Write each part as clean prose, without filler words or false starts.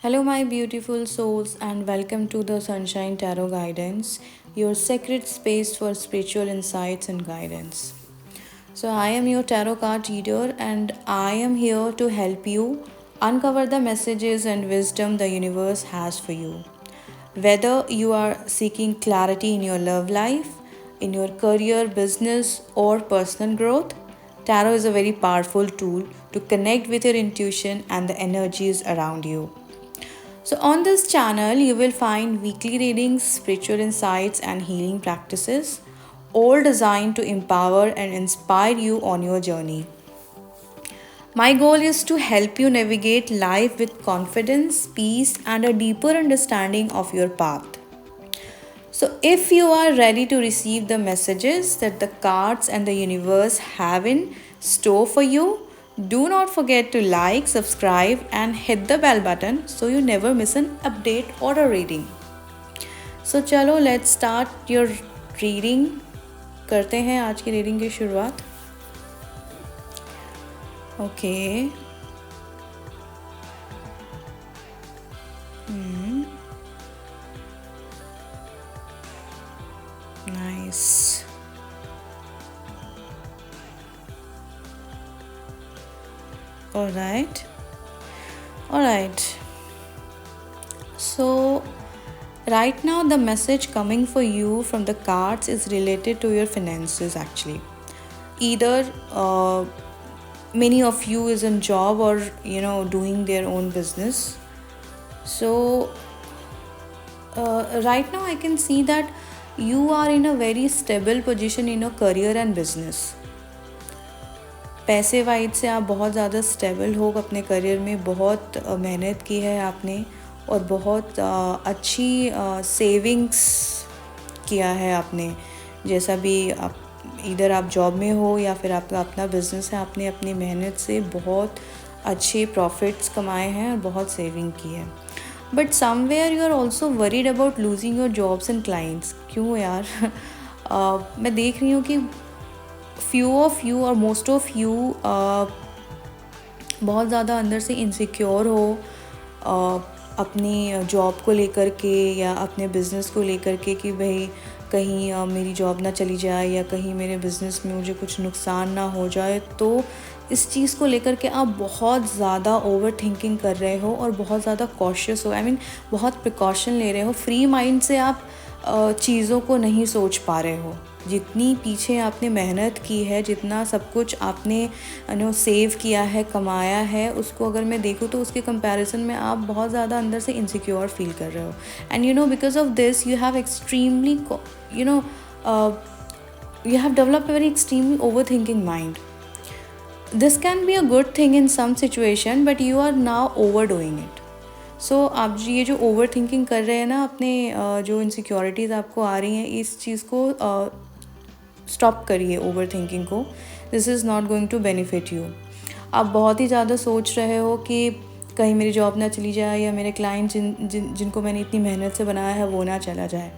Hello, my beautiful souls, and welcome to the Sunshine Tarot Guidance, your sacred space for spiritual insights and guidance. So, I am your tarot card reader, and I am here to help you uncover the messages and wisdom the universe has for you. Whether you are seeking clarity in your love life, in your career, business, or personal growth, tarot is a very powerful tool to connect with your intuition and the energies around you. So, on this channel, you will find weekly readings, spiritual insights, and healing practices, all designed to empower and inspire you on your journey. My goal is to help you navigate life with confidence, peace, and a deeper understanding of your path. So, if you are ready to receive the messages that the cards and the universe have in store for you, do not forget to like, subscribe, and hit the bell button so you never miss an update or a reading. So, चलो let's start your reading. करते हैं आज की reading की शुरुआत. Okay. Nice. Alright. So, right now, the message coming for you from the cards is related to your finances actually. Either many of you is in job or doing their own business. So, right now, I can see that you are in a very stable position in your career and business. पैसे wise से आप बहुत ज़्यादा stable हो अपने career में. बहुत मेहनत की है आपने और बहुत अच्छी सेविंग्स किया है आपने. जैसा भी आप इधर आप जॉब में हो या फिर आपका अपना बिजनेस है, आपने अपनी मेहनत से बहुत अच्छे प्रॉफिट्स कमाए हैं और बहुत सेविंग की है. But somewhere you are also worried about losing your jobs and clients. क्यों यार? मैं देख रही हूँ कि few of you और most of you बहुत ज़्यादा अंदर से इनसिक्योर हो अपनी जॉब को लेकर के या अपने बिज़नेस को लेकर के कि भाई कहीं मेरी जॉब ना चली जाए या कहीं मेरे बिज़नेस में मुझे कुछ नुकसान ना हो जाए. तो इस चीज़ को लेकर के आप बहुत ज़्यादा ओवर थिंकिंग कर रहे हो और बहुत ज़्यादा कॉशियस हो. बहुत प्रिकॉशन ले रहे हो. फ्री माइंड से आप चीज़ों को नहीं सोच पा रहे हो. जितनी पीछे आपने मेहनत की है, जितना सब कुछ आपने सेव किया है, कमाया है, उसको अगर मैं देखूँ तो उसके कंपैरिजन में आप बहुत ज़्यादा अंदर से इनसिक्योर फील कर रहे हो. And because of this you have extremely you have developed a very extremely overthinking mind. This can be a good thing in some situation, but you are now overdoing it. सो आप ये जो over thinking कर रहे हैं ना, अपने जो insecurities आपको आ रही हैं, इस चीज़ को स्टॉप करिए. ओवर थिंकिंग को. This is not going to benefit you. आप बहुत ही ज़्यादा सोच रहे हो कि कहीं मेरी जॉब ना चली जाए या मेरे क्लाइंट जिनको मैंने इतनी मेहनत से बनाया है वो ना चला जाए.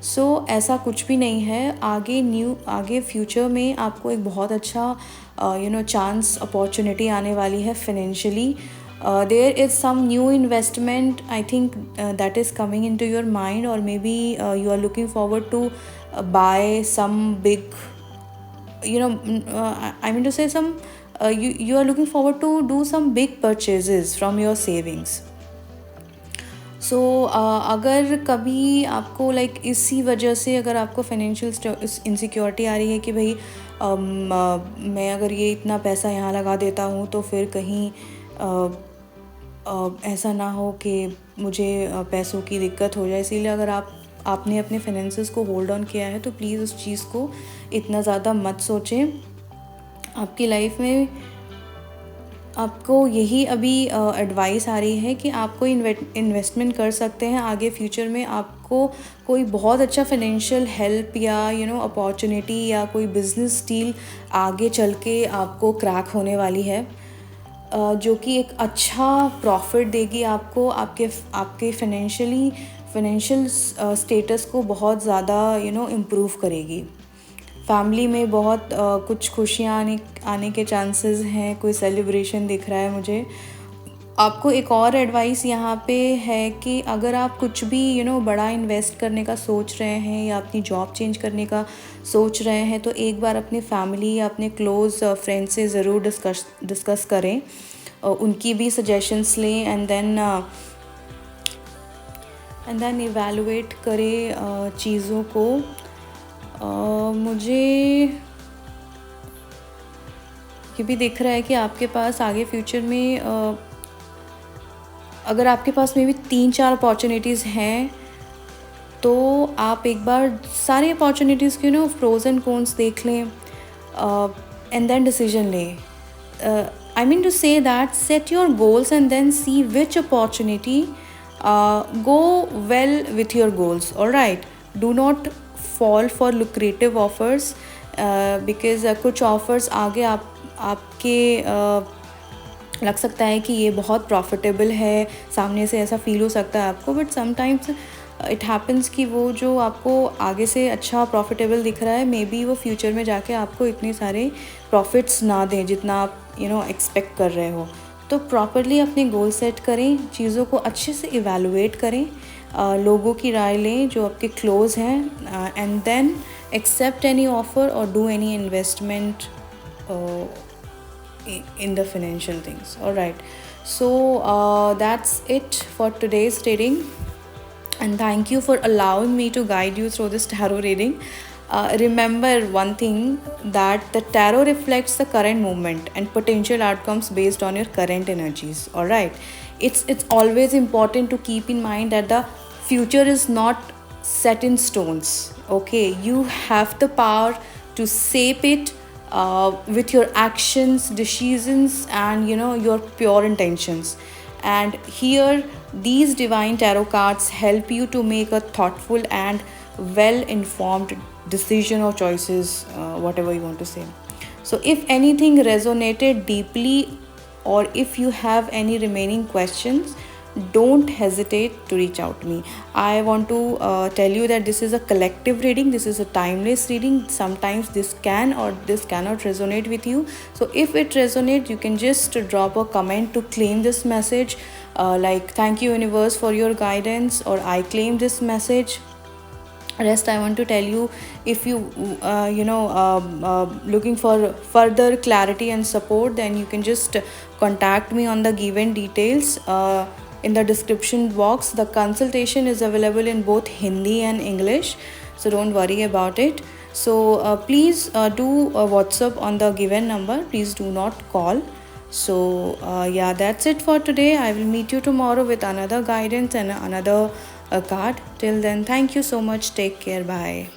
सो ऐसा कुछ भी नहीं है. आगे फ्यूचर में आपको एक बहुत अच्छा चांस अपॉर्चुनिटी आने वाली है financially. There is some new investment, I think, that is coming into your mind, or maybe you are looking forward to buy some big, I mean to say you are looking forward to do some big purchases from your savings. सो अगर कभी आपको इसी वजह से अगर आपको financial insecurity आ रही है कि भाई मैं अगर ये इतना पैसा यहाँ लगा देता हूँ तो फिर कहीं ऐसा ना हो कि मुझे पैसों की दिक्कत हो जाए, इसीलिए अगर आपने अपने फाइनेंसेस को होल्ड ऑन किया है तो प्लीज़ उस चीज़ को इतना ज़्यादा मत सोचें. आपकी लाइफ में आपको यही अभी एडवाइस आ रही है कि आप कोई इन्वेस्टमेंट कर सकते हैं. आगे फ्यूचर में आपको कोई बहुत अच्छा फाइनेंशियल हेल्प या अपॉर्चुनिटी या कोई बिज़नेस डील आगे चल के आपको क्रैक होने वाली है, जो कि एक अच्छा प्रॉफिट देगी आपको. आपके फाइनेंशियल स्टेटस को बहुत ज़्यादा इम्प्रूव करेगी. फैमिली में बहुत कुछ खुशियाँ आने के चांसेस हैं. कोई सेलिब्रेशन दिख रहा है मुझे. आपको एक और एडवाइस यहाँ पे है कि अगर आप कुछ भी बड़ा इन्वेस्ट करने का सोच रहे हैं या अपनी जॉब चेंज करने का सोच रहे हैं, तो एक बार अपनी फैमिली या अपने क्लोज़ फ्रेंड से ज़रूर डिस्कस करें, उनकी भी सजेशंस लें एंड देन इवैल्यूएट करें चीज़ों को। मुझे ये भी दिख रहा है कि आपके पास आगे फ्यूचर में अगर आपके पास में भी 3-4 अपॉर्चुनिटीज़ हैं, तो आप एक बार सारी अपॉर्चुनिटीज़ के प्रोज एंड कॉन्स देख लें एंड देन डिसीजन लें। I mean to say that set your goals and then see which opportunity go well with your goals. All right, do not fall for lucrative offers because कुछ offers आगे आपके लग सकता है कि ये बहुत प्रॉफिटेबल है, सामने से ऐसा फील हो सकता है आपको, बट समटाइम्स इट हैपन्स कि वो जो आपको आगे से अच्छा प्रॉफिटेबल दिख रहा है, मे बी वो फ्यूचर में जाके आपको इतने सारे प्रॉफिट्स ना दें जितना आप एक्सपेक्ट कर रहे हो। तो प्रॉपरली अपने गोल सेट करें, चीज़ों को अच्छे से इवैल्यूएट करें, लोगों की राय लें जो आपके क्लोज़ हैं, and then accept any offer और do any investment in the financial things. All right, so that's it for today's reading, and thank you for allowing me to guide you through this tarot reading. Remember one thing, that the tarot reflects the current movement and potential outcomes based on your current energies. All right, it's always important to keep in mind that the future is not set in stones. Okay, you have the power to shape it with your actions, decisions, and your pure intentions. And here these divine tarot cards help you to make a thoughtful and well informed decision or choices, whatever you want to say. So if anything resonated deeply, or if you have any remaining questions, don't hesitate to reach out to me. I want to tell you that this is a collective reading, this is a timeless reading. Sometimes this can or this cannot resonate with you, so if it resonates, you can just drop a comment to claim this message, like thank you universe for your guidance, or I claim this message. Rest I want to tell you, if you looking for further clarity and support, then you can just contact me on the given details in the description box. The consultation is available in both Hindi and English, so don't worry about it. So please do WhatsApp on the given number, please do not call. So yeah, that's it for today. I will meet you tomorrow with another guidance and another card. Till then, thank you so much, take care, bye.